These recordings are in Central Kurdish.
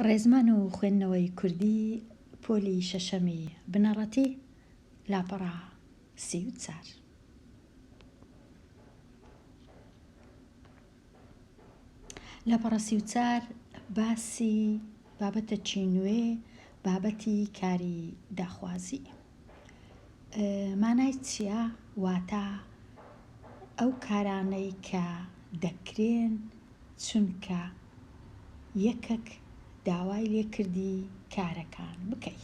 ڕێزمان و خوێندنەوەی کوردی پۆلی شەشەمی بنەڕەتی لاپەڕا 34. لاپەڕا 34 باسی بابەتە چینوێ، بابەتی کاری داخوازی. مانای چییە؟ واتە ئەو کارانەی کە دەکرێن چونکە یەکێک داوای لێکردی کارەکان بکەی،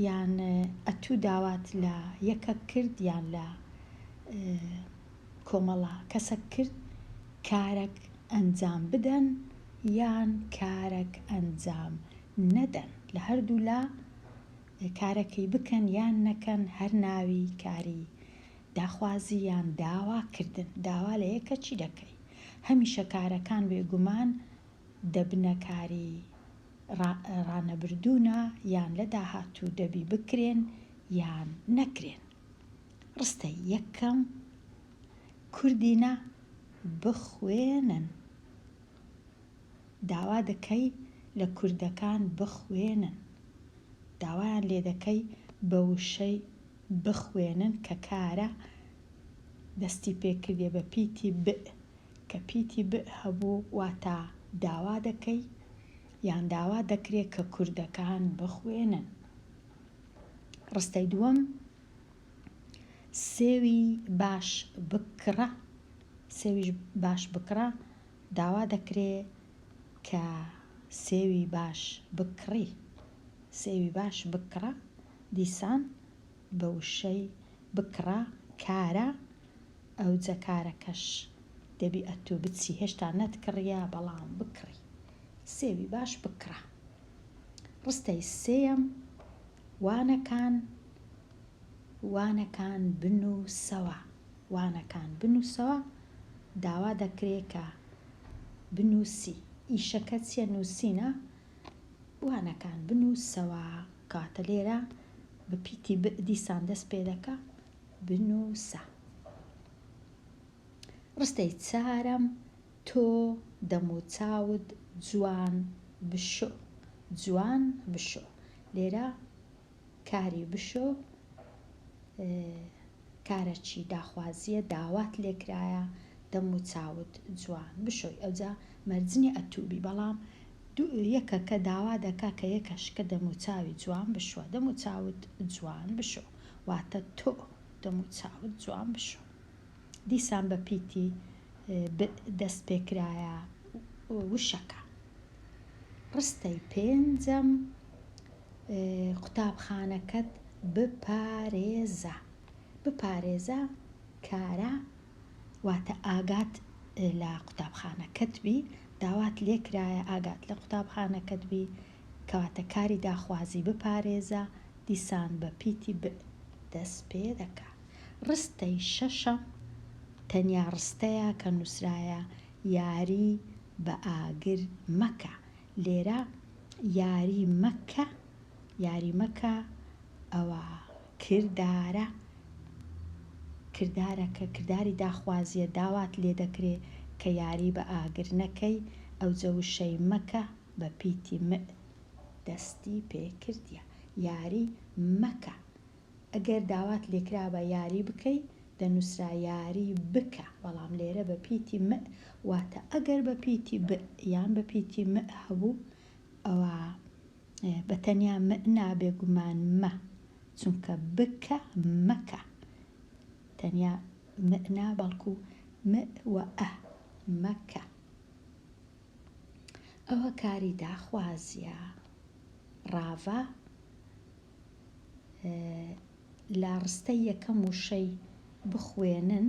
یان ئەتوو داوات لە یەکێک کرد یان لە کۆمەڵە کەسێک کرد کارێک ئەنجام بدەن یان کارێک ئەنجام نەدەن، لە هەردوو لا کارەکەی بکەن یان نەکەن هەر ناوی کاری داخوازی یان داواکردن. داوا لە یەکە چی دەکەی؟ هەمیشە کارەکان بێگومان دەبنە کاری ڕانەبردوونە یان لە داهاتوو دەبی بکرێن یان نەکرێن. ڕستەی یەکەم کوردینە بخوێنن. داوا دەکەی لە کوردەکان بخوێنن، داوایان لێ دەکەی بە وشەی بخوێنن کە کارە دەستی پێکردێ بە پیتی ب، کە پیتی ب هەبوو واتە داوا دەکەی یان داوا دەکرێت کە کوردەکان بخوێنن. ڕستەی دووەم سێوی باش بکڕە. سێویش باش بکڕە داوا دەکرێت کە سێوی باش بکڕی. سێوی باش بکڕە دیسان بە وشەی بکڕە کارە، ئەو جە کارەکەش دەبی ئەتوو بچی هێشتا نەتکڕیە بەڵام بکڕی. سێوی باش بکڕە. ڕستەی سێیەم وانەکان بنووسەوە. وانەکان بنووسەوە داوا دەکرێت کە بنووسی. ئیشەکە چیە؟ نووسینە. وانەکان بنووسەوە کاتە لێرە بە پیتی دیسان دەست پێ دەکە بنووسە. ڕستەی چارەم تۆ دەموچاوت جوان بشۆ. جوان بشۆ لێرە کاری بشۆ کارەکی داخوازیە، داوات لێکرایە دەموچاوت جوان بشۆی. ئەوجا مەرجنی ئەتووبی، بەڵام یەکە کە داوا دەکا کە یەکەش کە دەموچاوی جوان بشۆ، دەموچاوت جوان بشۆ واتە تۆ دەموچاوت جوان بشۆ. دیسان بە پیتی دەست پێکرایە وشەکە. ڕستەی پێنجەم قوتابخانەکەت بپارێزە. بپارێزە کارە واتە ئاگات لە قوتابخانەکەت بی، داوات لێکرایە ئاگات لە قوتابخانەکەت بی کەواتە کاری داخوازی بپارێزە دیسان بە پیتی دەست پێ دەکا. ڕستەی شەشەم تەنیا ڕستەیە کە نووسرایە یاری بە ئاگر مەکە. لێرە یاری مەکە، یاری مەکە ئەوە کردارەکە کرداری داخوازیە، داوات لێ دەکرێت کە یاری بە ئاگر نەکەی، ئەو جەوشەی مەکە بە پیتی دەستی پێ کردیە. یاری مەکە. ئەگەر داوات لێکرا بە یاری بکەی دەنووسرا یاری بکە، بەڵام لێرە بە پیتی واتە ئەگەر بە پیتی یان بە پیتی هەبوو ئەوە بە تەنیا نابێ گومان مە، چونکە بکە مەکە تەنیا نا بەڵکو وە مەکە. ئەوە کاری داخوازیە. ڕاڤە لە ڕستەی یەکەم وشەی بخوێنن.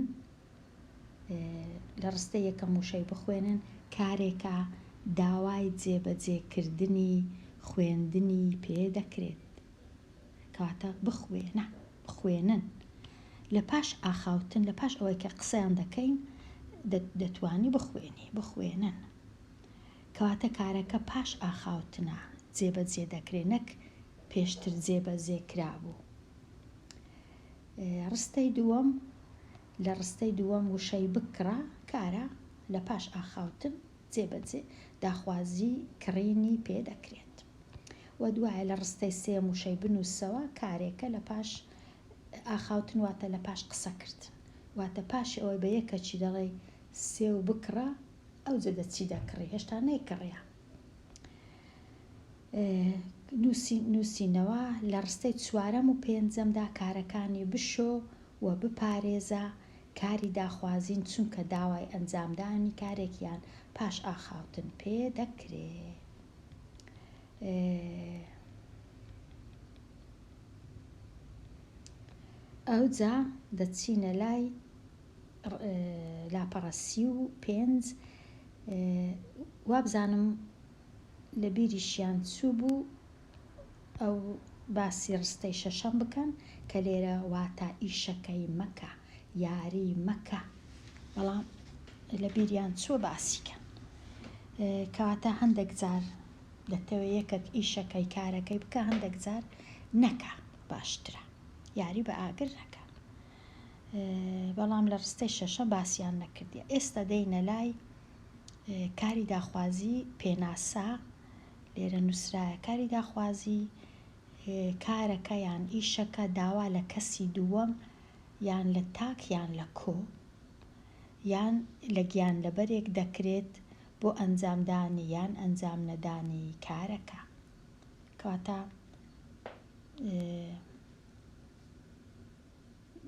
لە ڕستەی یەکەم وشەی بخوێنن کارێکە داوای جێبەجێکردنی خوێندنی پێ دەکرێت، کەواتە بخوێنن. لە پاش ئاخاوتن، لە پاش ئەوەی کە قسەیان دەکەین دەتوانی بخوێنن، کەواتە کارەکە پاش ئاخاوتنە جێبەجێ دەکرێت، نەک پێشتر جێبەجێ کرابوو. ڕستەی دووەم وشەی بکڕە کارە لە پاش ئاخاوتن جێبەجێ داخوازی کڕینی پێ دەکرێت. و دوایە لە ڕستەی سێم وشەی بنووسەوە کارێکە لە پاش ئاخاوتن واتە لە پاش قسەکردن، واتە پاشی ئەوەی بە یەکەچی دەڵێ سێ و بکڕە ئەو جە دەچی دەکڕی هێشتا نەیکڕیا. نووسینەوە لە ڕستەی چوارەم و پێنجەمدا کارەکانی بشۆ و بپارێزە کاری داخوازین چونکە داوای ئەنجامدانی کارێکیان پاش ئاخاوتن پێ دەکرێت. ئەوجا دەچینە لای لاپەڕە 35 وابزانم لە بیریشیان چوو بوو ئەو باسی ڕستەی شەشەم بکەن کە لێرە واتە ئیشەکەی مەکە، یاری مەکە، بەڵام لە بیریان چووە باسیکەن کەواتە هەندێک جار دەتەوە یەکێک ئیشەکەی کارەکەی بکە، هەندێک جار نەکە باشترە، یاری بە ئاگر نەکە. بەڵام لە ڕستەی شەشە باسییان نەکردیە. ئێستا دەینە لای کاری داخوازی پێناسا. لێرە نووسرایە کاری داخوازی کارەکە یان ئیشەکە داوا لە کەسی دووەم یان لە تاک یان لە کۆ یان لە گیان لەبەرێک دەکرێت بۆ ئەنجامدانی یان ئەنجام نەدانی کارەکە. کەواتە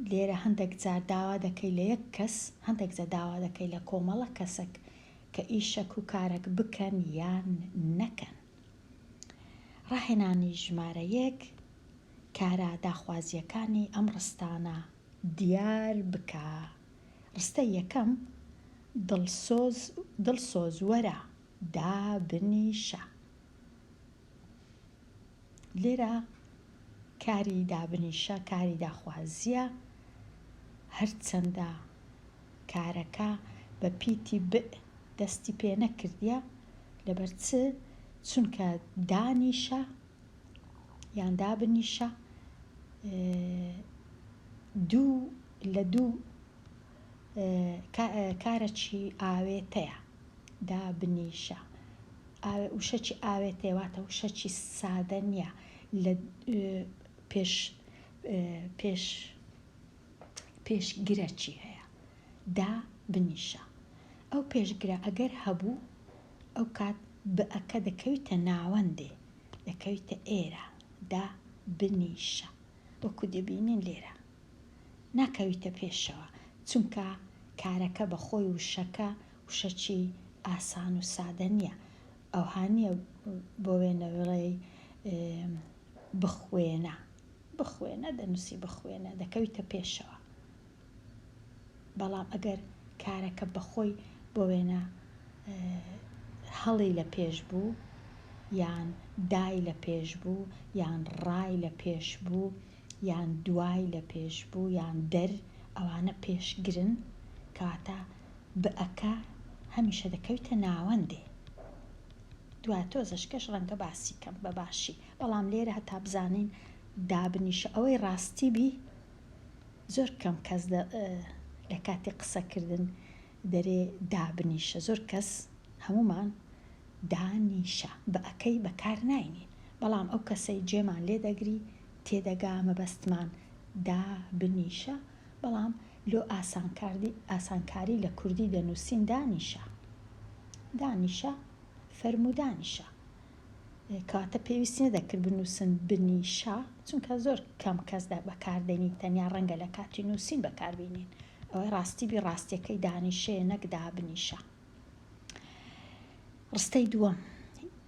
لێرە هەندێک جار داوا دەکەی لە یەک کەس، هەندێک جار داوا دەکەی لە کۆمەڵە کەسێک کە ئیشەک و کارێک بکەن یان نەکەن. ڕاهێنانی ژمارە 1 کارە داخوازیەکانی ئەم ڕستانە دیار بکە. ڕستەی یەکەم دڵسۆز وەرە دابنیشە. لێرە کاری دابنیشە کاری داخوازیە، هەرچەندە کارەکە بە پیتی ب دەستی پێ نەکردیە لەبەر چونکە دانیشە یان دابنیشە لە دوو کارەکی ئاوێتەیە. دابنیشە وشەکی ئاوێتەیە واتە وشەکی سادە نییە، لە پێشگرەکی هەیە. دابنیشە ئەو پێشگرە ئەگەر هەبوو ئەو کات بەئەکە دەکەویتە ناوەندێ، دەکەویتە ئێرە. دابنیشە وەکو دەبینین لێرە ناکەویتە پێشەوە، چونکە کارەکە بە خۆی وشەکە وشەکی ئاسان و سادە نییە. ئەو هانیە بۆ وێنە بڵێ بخوێنە دەنووسی بخوێنە دەکەویتە پێشەوە. بەڵام ئەگەر کارەکە بەخۆی بۆ وێنە هەڵی لە پێش بوو یان دای لە پێش بوو یان ڕای لە پێش بوو یان دوای لە پێش بوو یان ئەوانە پێشگرن، کەواتە بەئەکە هەمیشە دەکەویتە ناوەندێ. دوای تۆزەشکەش ڕەنگە باسی کەم بە باشی، بەڵام لێرە هەتا بزانین دابنیشە ئەوەی ڕاستی بی زۆر کەم کەس لە کاتی قسەکردن دەرێ دابنیشە. زۆر کەس هەمومان دانیشە بەئەکەی بەکار ناینین، بەڵام ئەو کەسەی جێمان لێ دەگری تێدەگا مەبەستمان دابنیشە. بەڵام لۆ ئاسانکاری لە کوردی دەنووسین دانیشە فەرموو دانیشە، کەواتە پێویستی نەدەکرد بنووسن بنیشە، چونکە زۆر کەم کەس بەکاردێنین، تەنیا ڕەنگە لە کاتی نووسین بەکاربینین. ئەوەی ڕاستی بی ڕاستیەکەی دانیشەیە نەک دابنیشە. ڕستەی دووەم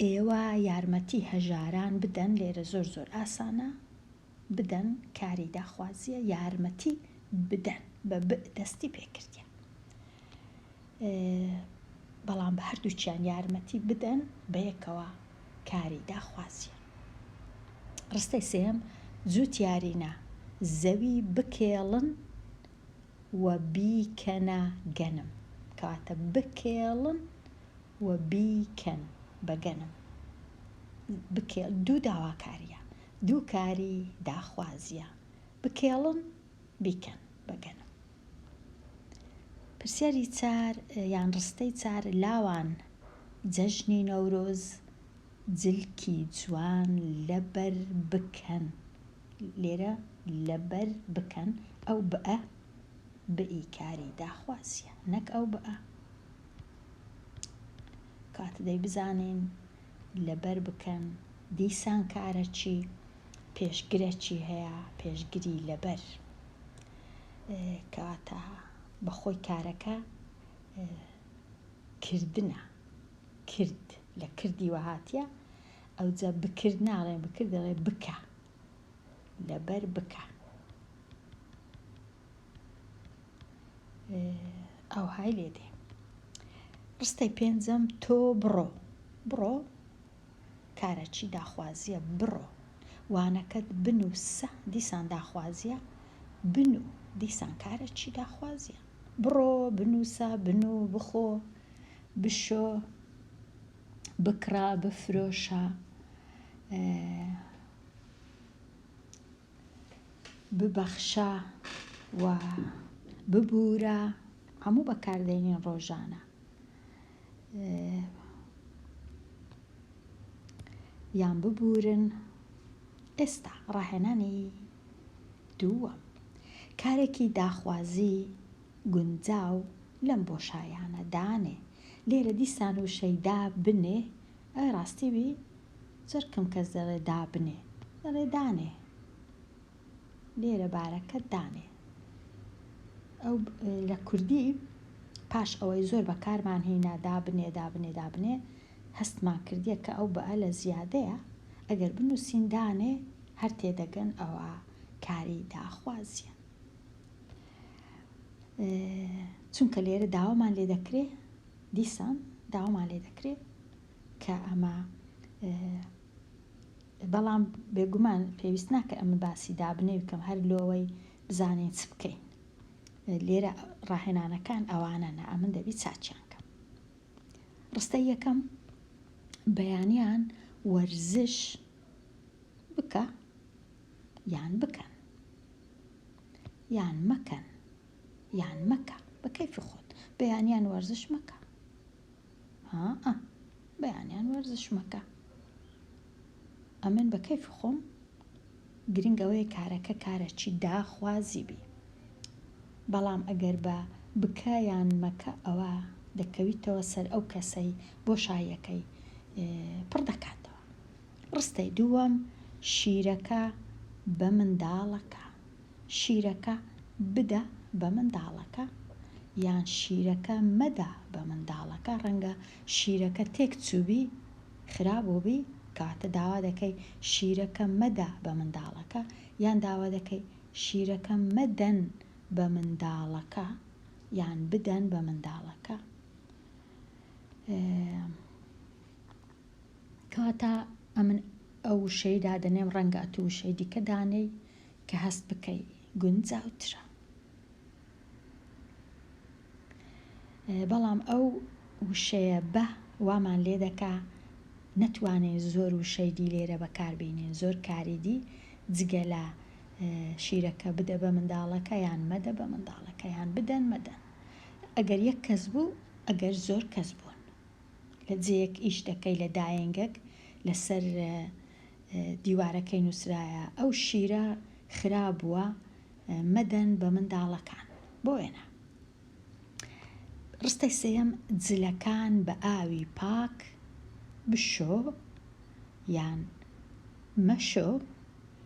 ئێوە یارمەتی هەژاران بدەن. لێرە زۆر ئاسانە، بدەن کاری داخوازیە، یارمەتی بدەن بە دەستی پێکردیە، بەڵام بە هەردووچیان یارمەتی بدەن بە یەکەوە کاری داخوازیە. ڕستەی سێم جووت یارینە زەوی بکێڵن و بیکەنە گەنم. کەواتە بکێڵن و بیکەن بە گەنم. دوو داواکاریە، دوو کاری داخوازیە، بکێڵن بیکەن بە گەنم. پرسیاری چار یان ڕستەی چار لاوان جەژنی نەورۆز جلکی جوان لەبەر بکەن. لێرە لەبەر بکەن، ئەو بئە بئی کاری داخوازیە، نەک ئەو بئە. کاتە دەی بزانین لەبەر بکەن دیسان کارە چی پێشگرێکی هەیە، پێشگری لەبەر. کەواتە بەخۆی کارەکە کردنە، کرد لە کردی وهاتیە، ئەوجا بکرد ناڵێن، بکرد دەڵێ بکە، لەبەر بکە. ئەو های لێ دێ. ڕستەی پێنجەم تۆ بڕۆ. بڕۆ کارەکی داخوازیە، بڕۆ وانەکەت بنووسە، دیسان داخوازیە، بنو دیسان کارێکی داخوازیە. بڕۆ بنووسە، بنوو بخۆ، بشۆ، بکڕە، بفرۆشە، ببەخشە و ببورە، هەموو بەکاردێنین ڕۆژانە. یان ببورن. ئێستا ڕاهێنانی دووەم، کارێکی داخوازی گونجاو لەم بۆشایانە دانێ. لێرە دیسان وشەی دابنێ، ئەوێ ڕاستی بی زۆر کەم کەس دەڵێ دابنێ، دەڵێ دانێ. لێرە بارەکە دانێ. ئەو لە کوردی پاش ئەوەی زۆر بەکارمان هێنا دابنێ دابنێ دابنێ، هەستمان کردیە کە ئەو بەئە لە زیادەیە، ئەگەر بنووسین دانێ هەر تێدەگەن ئەوە کاری داخوازیە. چونکە لێرە داوامان لێ دەکرێ، دیسان داوامان لێ دەکرێت کە ئەمە، بەڵام بێگومان پێویست ناکە ئەمە باسی دابنێ بکەم، هەر لۆوەی بزانین چ بکەین. لێرە ڕاهێنانەکان ئەوانەنە، ئەمن دەبی چاچیان کەم. ڕستەی یەکەم بەیانیان وەرزش بکە یان بکەن، یان مەکەن، یان مەکە، بە کەیفی خۆت. بەیانیان وەرزش مەکە، بەیانیان وەرزش مەکە، ئەمن بە کەیفی خۆم. گرنگەوەی کارەکە کارێکی داخوازی بی. بەڵام ئەگەر بە بکە یان مەکە ئەوە دەکەویتەوە سەر ئەو کەسەی بۆشاییەکەی پڕ دەکاتەوە. ڕستەی دووەم شیرەکە بە منداڵەکە. شیرەکە بدە بە منداڵەکە، یان شیرەکە مەدە بە منداڵەکە. ڕەنگە شیرەکە تێک چووبی خرابووبی، کاتە داوا دەکەی شیرەکە مەدە بە منداڵەکە، یان داوا دەکەی شیرەکە مەدەن بە منداڵەکە، یان بدەن بە منداڵەکە. کەواتە ئەمن ئەو وشەی دادەنێم، ڕەنگە ئەتو وشەی دیکە دانەی کە هەست بکەی گونجاوترە. بەڵام ئەو وشەیە بە وامان لێ دەکا نەتوانێت زۆر وشەی دی لێرە بەکاربێنین، زۆر کاری دی جگە لە شیرەکە بدە بە منداڵەکە یان مەدە بە منداڵەکە، یان بدەن مەدەن. ئەگەر یەک کەس بوو، ئەگەر زۆر کەس بوون لە جێیەک ئیش دەکەی لە دایەنگەک لەسەر دیوارەکەی نووسرایە، ئەو شیرە خرابووە، مەدەن بە منداڵەکان بۆ وێنە. ڕستەی سێیەم جلەکان بە ئاوی پاک بشۆ یان مەشۆ.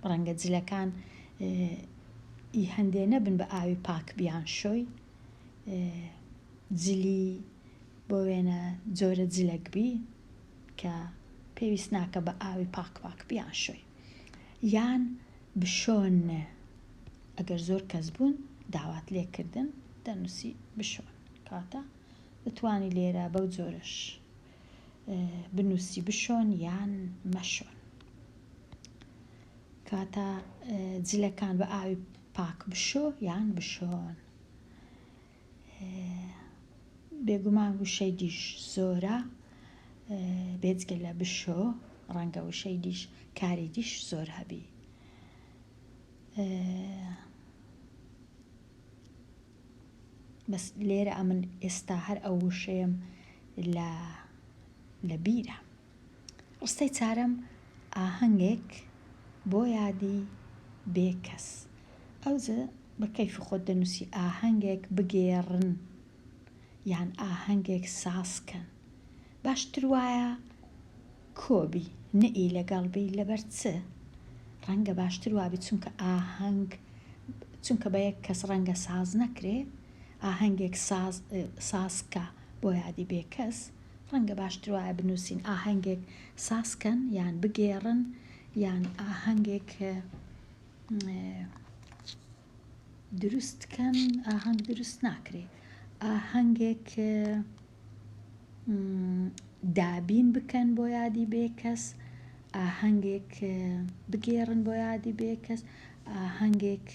ڕەنگە جلەکان هەندێ نەبن بە ئاوی پاک بیان شۆی، جلی بۆ وێنە جۆرە جلەک بی کە پێویست ناکە بە ئاوی پاک بیان شۆی، یان بشۆن. ئەگەر زۆر کەس بوون داوات لێکردن دەنووسی بشۆن، کاتە دەتوانی لێرە بەو جۆرەش بنووسی بشۆن یان مەشۆن. کاتە جلەکان بە ئاوی پاک بشۆ یان بشۆن. بێگومان وشەی دیش زۆرە، بێجگە لە بشۆ ڕەنگە وشەی دیش کاری دیش زۆر هەبی. بەس لێرە ئەمن ئێستا هەر ئەو وشەیەم لە لە بیرە. ڕستەی چارەم ئاهەنگێک بۆ یادی بێکەس. ئەوجە بە کەیفی خۆت دەنووسی ئاهەنگێک بگێڕن یان ئاهەنگێک سازکەن. باشتر وایە کۆبی نەئی لەگەڵبی لەبەر چ؟ ڕەنگە باشتر وابی چونکە ئاهەنگ چونکە بە یەک کەس ڕەنگە ساز نەکرێ، ئاهەنگێک سازکە بۆ یادی بێکەس، ڕەنگە باشتر وایە بنووسین ئاهەنگێک سازکەن یان بگێڕن یان ئاهەنگێک دروستکەن. ئاهەنگ دروست ناکرێ، ئاهەنگێک دابین بکەن بۆ یادی بێکەس، ئاهەنگێک بگێڕن بۆ یادی بێکەس، ئاهەنگێک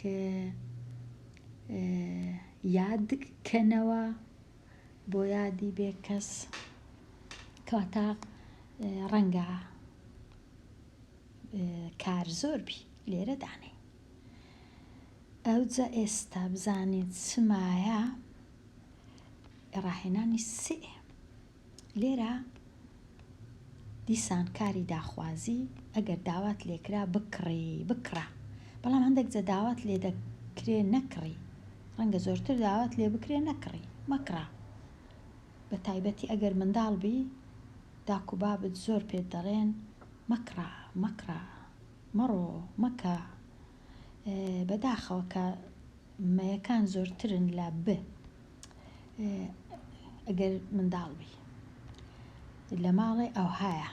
یادکەنەوە بۆ یادی بێکەس. کەواتە ڕەنگە کار زۆربی لێرە دانێ. ئەوجە ئێستا بزانین چمایە ڕاهێنانی سێ. لێرە دیسان کاری داخوازی ئەگەر داوات لێکرا بکڕا، بەڵام هەندێک جە داوات لێ دەکرێ نەکڕی، ڕەنگە زۆرتر داوات لێ بکرێ نەکڕی مەکڕا. بە تایبەتی ئەگەر منداڵ بی داک و بابت زۆر پێت دەڵێن مەکڕا مەڕۆ مەکە، بەداخەوە کە مەیەکان زۆرترن لە ب. ئەگەر منداڵ بی لە ماڵێ ئەو هایە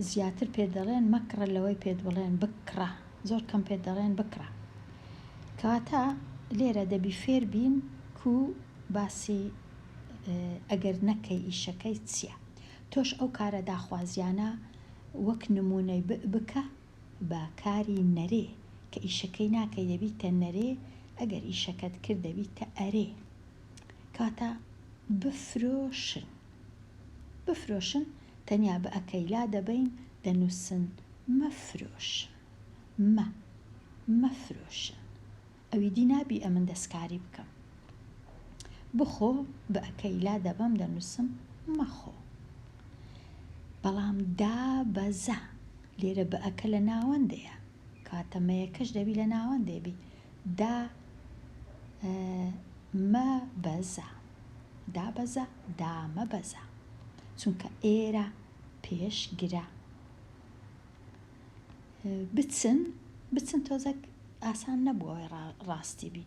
زیاتر پێ دەڵێن مەکڕە لەوەی پێت بڵێن بکڕە، زۆر کەم پێت دەڵێن بکڕە. کەواتە لێرە دەبی فێر بین کو باسی ئەگەر نەکەی ئیشەکەی چییە. تۆش ئەو کارە داخوازیانە وەک نمونەی بکە بە کاری نەرێ کە ئیشەکەی ناکەی دەبیتە نەرێ، ئەگەر ئیشەکەت کرد دەبیتە ئەرێ. کەواتە بفرۆشن تەنیا بە ئەکەیلا دەبین دەنووسن مەفرۆشن، مەفرۆشن. ئەوی دی نابی ئەمن دەستکاری بکەم. بخۆ بە ئەکەیلا دەبەم دەنووسم مەخۆ. بەڵام دابەزە لێرە بە ئەکە لە ناوەندەیە، کاتە مەیەکەش دەبی لە ناوەندێبی. مەبەزە، دابەزە دامەبەزە، چونکە ئێرە پێشگرە. بچن تۆزێک ئاسان نەبووە ڕاستی بی.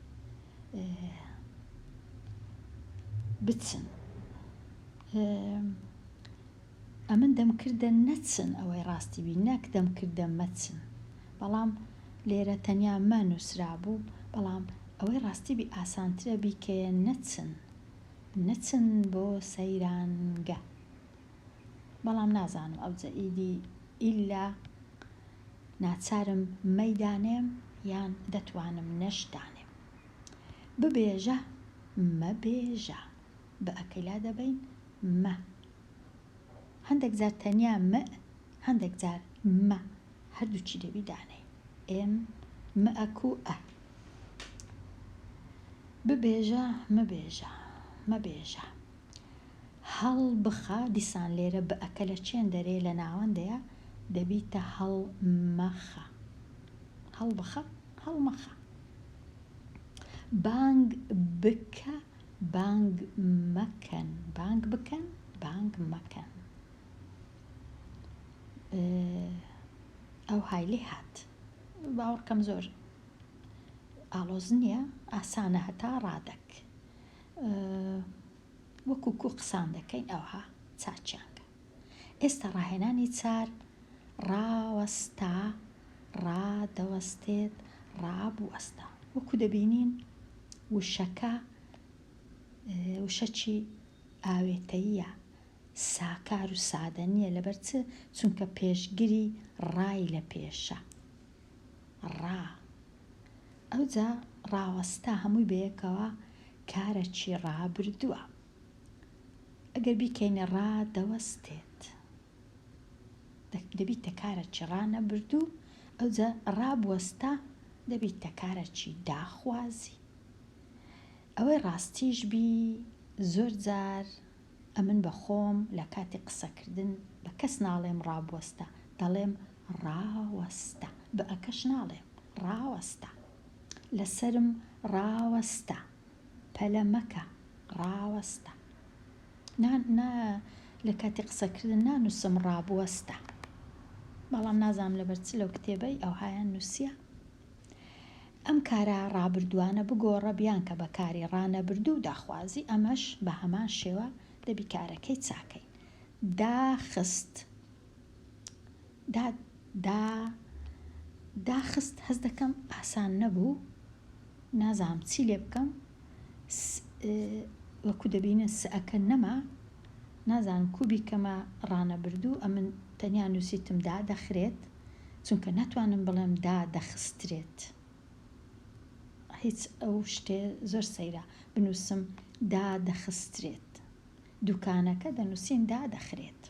بچن ئەمن دەمکردە نەچن، ئەوەی ڕاستی بی نەک دەمکردە مەچن. بەڵام لێرە تەنیا مە نووسرا بوو، بەڵام ئەوەی ڕاستی بی ئاسانترە بیکەیە نەچن بۆ سەیرانگە. بەڵام نازانم ئەوجە ئیدی ئیلا ناچارم مەیدانێم یان دەتوانم نەشدانێم. ببێژە مەبێژە، بە ئەکەیلا دەبین مە. هەندێک جار تەنیا مە، هەندێک جار مە، هەردووچی دەبی دانێ. ئێم مەئەکو ئە. ببێژە مەبێژە. هەڵبخە دیسان لێرە بە ئەکە لە چێن دەرێ لە ناوەندەیە دەبیتە هەڵمەخە. هەڵبخە هەڵمەخە. بانگ بکە بانگ مەکەن، بانگ بکەن بانگ مەکەن. ئەو های لێ هات، باوەڕکەم زۆر ئاڵۆز نییە، ئاسانە هەتا ڕادەک. وەکو کو قسان دەکەین ئەوها چاچیانگە. ئێستا ڕاهێنانی چار ڕاوەستا، ڕادەوەستێت، ڕابوەستە. وەکو دەبینین وشەکە وشەکی ئاوێتەییە، ساکار و سادە نییە. لەبەر چ؟ چونکە پێشگیری ڕای لە پێشە. ڕا ئەوجا ڕاوەستا هەمووی بەیەکەوە کارەکی ڕابردووە. ئەگەر بیکەینە ڕادەوەستێت دەبیتە کارەکی ڕانەبردوو، ئەوجا ڕابوەستا دەبیتە کارەکی داخوازی. ئەوەی ڕاستیش بی زۆر جار ئەمن بە خۆم لە کاتی قسەکردن بە کەس ناڵێم ڕابوەستە، دەڵێم ڕاوەستە، بە ئەکەش ناڵێم، ڕاوەستە. لەسرم ڕاوەستە، پەلە مەکە، ڕاوەستە. لە کاتی قسەکردن نانووسم ڕابوەستە، بەڵام نازانم لەبەر چ لەو کتێبەی ئەوهایان نووسیە. ئەم کارە ڕابردووانە بگۆڕە بیان کە بەکاری ڕانەبردوو داخوازی، ئەمەش بە هەمان شێوە دەبی کارەکەی چاکەین. داخست، داخست هەست دەکەم ئاسان نەبوو، نازانم چی لێ بکەم، وەکو دەبینە سەکە نەما، نازانم کوبی کەمە ڕانەبردوو، ئەمن تەنیا نووسیتم دادەخرێت، چونکە ناتوانم بڵێم دادەخسترێت. هیچ ئەو شتێ زۆر سەیرە بنووسم دادەخسترێت، دوکانەکە دەنووسین دادەخرێت.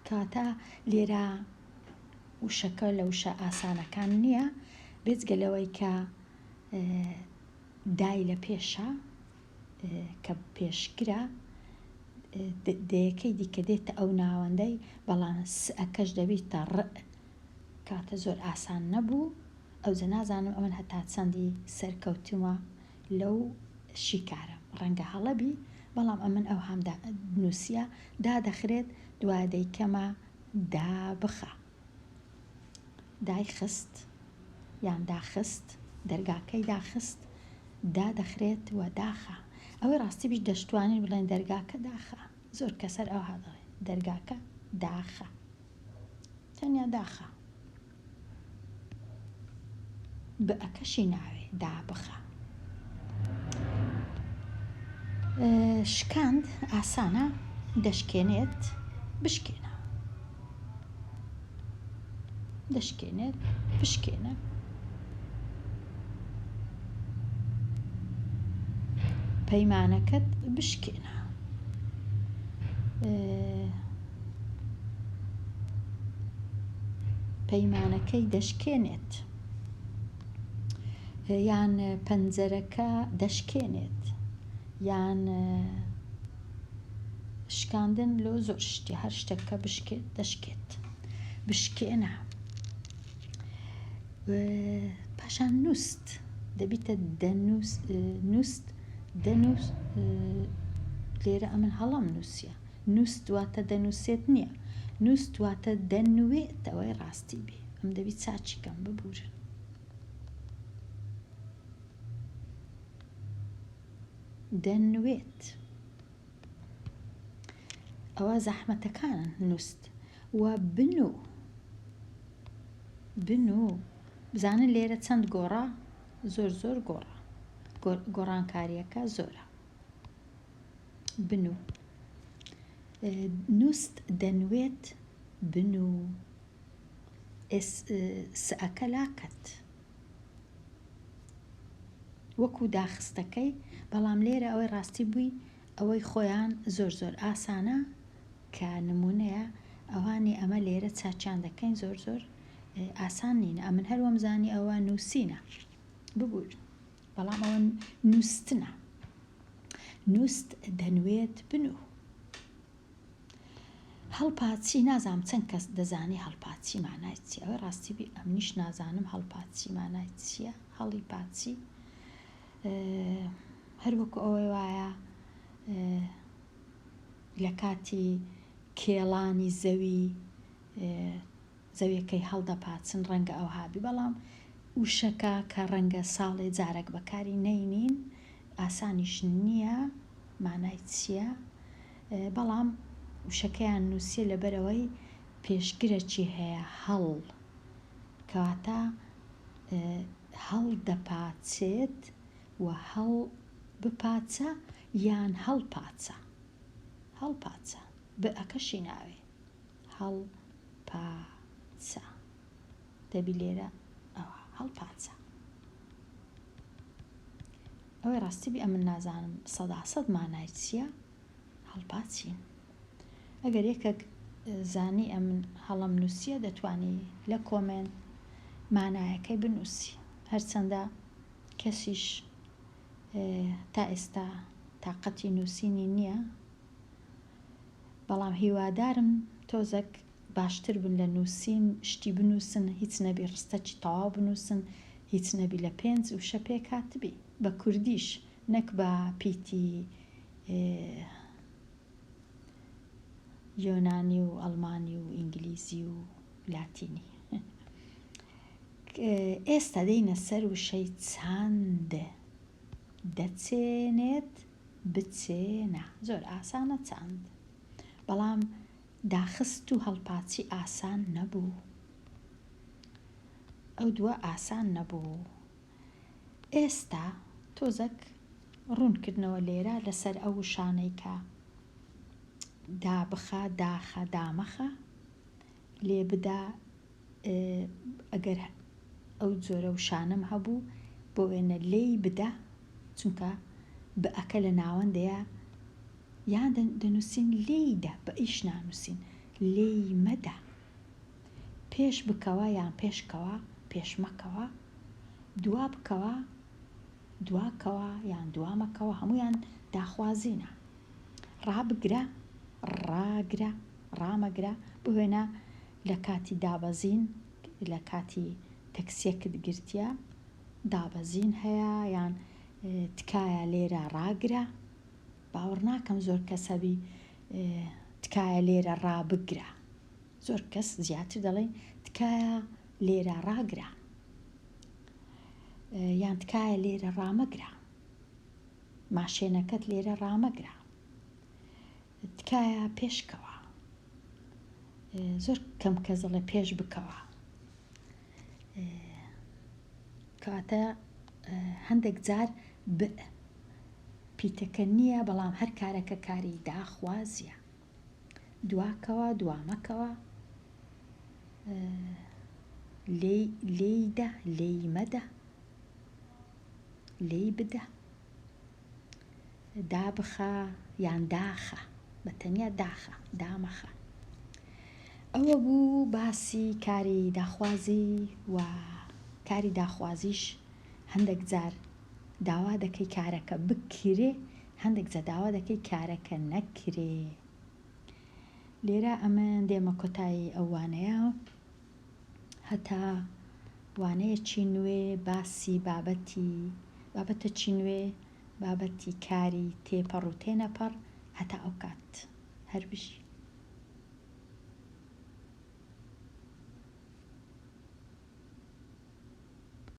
کاتە لێرە وشەکە لە وشە ئاسانەکان نییە، بێجگە لەوەی کە دای لە پێشە کە پێشگرە، دەیەکەی دیکە دێتە ئەو ناوەندەی، بەڵام سەکەش دەبێتە ڕ، کاتە زۆر ئاسان نەبوو. ئەوجە نازانم ئەمن هەتا چەندی سەرکەوتومە لەو شیکارە، ڕەنگە هەڵەبی، بەڵام ئەمن ئەو هەمدا نووسیە دادەخرێت، دوای دەیکەمە دابخە، دایخست یان داخست، دەرگاکەی داخست، دادەخرێت و داخە. ئەوەی ڕاستی بیش دەشتوانین بڵێن دەرگاکە داخە، زۆر کەسەر ئەو هەدەڵێن دەرگاکە داخە، تەنیا داخە، بە ئەکەشی ناوێ دابخە. شکاند ئاسانە، دەشکێنێت بشکێنە، دەشکێنێت بشکێنە. پەیمانەکەت بشکێنە، پەیمانەکەی دەشکێنێت، یان پەنجەرەکە دەشکێنێت، یان شکاندن لۆ زۆر شتی، هەر شتێککە بشکێت دەشکێت، بشکێنە. پاشان نووست، دەبیتە نووست، دەنووست، لێرە ئەمن هەڵام نووسیە، نووست واتە دەنووسێت نییە، نووست واتە دەنوێت، ئەوەی ڕاستی بێ، ئەم دەبی چاچیکەم ببورن. دەنوێت، ئەوە زەحمەتەکانن نووست. و بنوو، بنوو، بزانن لێرە چەند گۆڕە، زۆر گۆڕە، گۆڕانکاریەکە زۆرە. بنوو، نووست دەنوێت بنوو، سەکە لاکەت، وەکو داخستەکەی، بەڵام لێرە ئەوەی ڕاستی بووی ئەوەی خۆیان زۆر ئاسانە کە نمونەیە، ئەوانی ئەمە لێرە چاچیان دەکەین زۆر ئاسان نینە، ئەمن هەروەم زانی ئەوە نووسینە ببوور، بەڵام ئەوە نووستنە. نووست دەنوێت بنوو. هەڵپاچی، نازانم چەند کەس دەزانی هەڵپاچی مانای چیە، ئەوە ڕاستی بی ئەمنیش نازانم هەڵپاچی مانای چییە. هەڵی پاچی هەر وەکو ئەوەی وایە لە کاتی کێڵانی زەویەکەی هەڵدەپاچن، ڕەنگە ئەو هابی، بەڵام وشەکە کە ڕەنگە ساڵێ جارێک بەکاری نەینین، ئاسانیش نییە مانای چییە، بەڵام وشەکەیان نووسیە لەبەرەوەی پێشگرەکی هەیە، هەڵ، کەواتە هەڵ دەپاچێت و هەڵ بپاچە یان هەڵپاچە، هەڵپاچە، بە ئەکەشی ناوێ، هەڵپاچە، دەبی لێرە ئەوە هەڵپاچە. ئەوەی ڕاستی بی ئەمن نازانم 100% مانای چییە، هەڵپاچین. ئەگەر یەکێک زانی ئەمن هەڵم نووسیە، دەتوانی لە کۆمنت مانایەکەی بنووسی، هەرچەندە کەسیش تا ئێستا تاقەتی نووسینی نییە، بەڵام هیوادارم تۆزێک باشتر بن لە نووسین، شتی بنووسن، هیچ نەبی ڕستەکی تەواو بنووسن، هیچ نەبی لە 5 وشە پێک هاتبی بە کوردیش، نەک بە پیتی یۆنانی و ئەڵمانی و ئینگلیزی و لاتینی. ئێستا دەینە سەر وشەی چاند. دەچێنێت بچێنە، زۆر ئاسانە چاند، بەڵام داخست و هەڵپاچی ئاسان نەبوو. ئەو دووە ئاسان نەبوو. ئێستا تۆزێک ڕوونکردنەوە لێرە لەسەر ئەو وشانەی کە دابخە، داخە، دامەخە لێ بدا. ئەگەر ئەو جۆرە وشانم هەبوو بۆ وێنە لێی بدە، چونکە بەئەکە لە ناوەندەیە، یان دەنووسین لێیدە، بە ئیش نانووسین، لێی مەدە، پێش بکەوە یان پێشکەوە، پێش مەکەوە، دوا بکەوە، دواکەوە یان دوامەکەوە، هەمویان داخوازینە. ڕابگرە، ڕاگرە، ڕامەگرە، بوێنە لە کاتی دابەزین، لە کاتی تەکسیەکت گرتیە دابەزین هەیە یان تکایە لێرە ڕاگرە. باوەڕ ناکەم زۆر کەس هەبی تکایە لێرە ڕابگرە، زۆر کەس زیاتر دەڵێن تکایە لێرە ڕاگرە یان تکایە لێرە ڕامەگرە، ماشێنەکەت لێرە ڕامەگرە، تکایە پێشکەوە، زۆر کەم کەس دەڵێ پێش بکەوە. کەواتە هەندێک جار پیتەکە نییە، بەڵام هەر کارەکە کاری داخوازیە. دواکەوە، دوامەکەوە، لێیدە، لێی مەدە، لێی بدە، دابخە یان داخە، بەتەنیا داخە، دامەخە. ئەوە بوو باسی کاری داخوازی. و کاری داخوازیش هەندێک جار داوا دەکەی کارەکە بکرێ، هەندێک جار داوا دەکەی کارەکە نەکرێ. لێرە ئەمە دێمە کۆتایی ئەو وانەیە، هەتا وانەیەکی نوێ باسی بابەتەکی نوێ، بابەتی کاری تێپەڕ و تێنەپەڕ، هەتا ئەو کات هەر بژی.